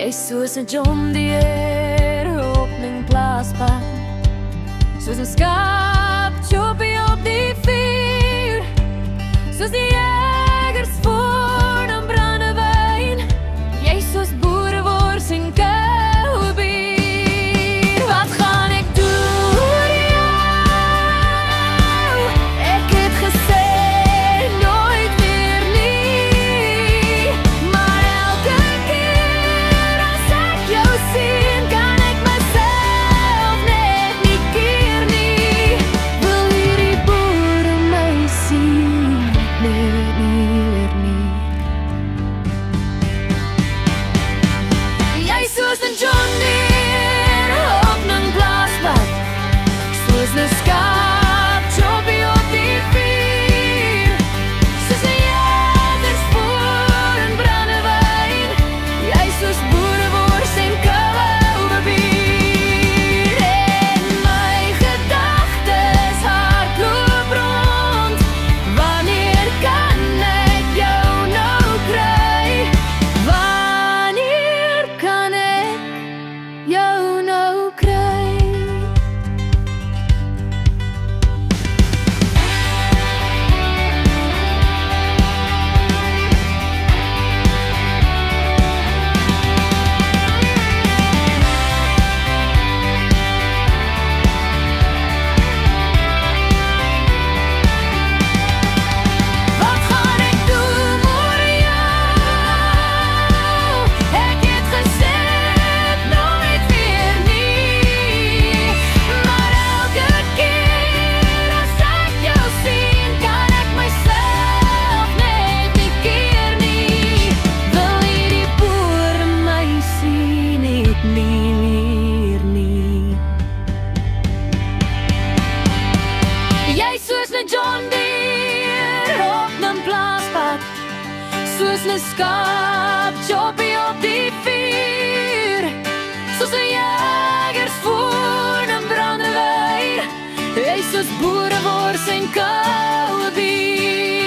Jy's soos 'n John Deere op 'nen plaaspad, soos 'n skaapchoppie op die vuur, soos die jagers voor 'n brandewyn. Jy's soos boerewors en koue bier. Wat gaan ek doen oor jou? Ek het gesê nooit meer nie, maar elke keer as ek jou sien, kan ek myself net nie keer nie. Wil hierdie boere my sien, net nie weer nie. Jy's soos 'n John Deere op 'nen plaaspad, soos 'n skaapchoppie op die vuur, soos 'n jagers voor 'n brandewyn. Jy's soos boerewors en koue bier. En my gedagtes hardloop rond. Wanneer kan ek jou nou kry? Wanneer kan ek jou nou kry? Wat gaan ek doen oor jou? Ek het gesê nooit weer nie, maar elke keer as ek jou sien, kan ek myself net nie keer nie. Wil hierdie boere my sien, net nie weer nie. Jy's soos 'n John Deere op 'nen plaaspad, soos 'n skaapchoppie op die vuur, soos 'n jagers voor 'n brandewyn. Jy's soos boerewors en koue bier.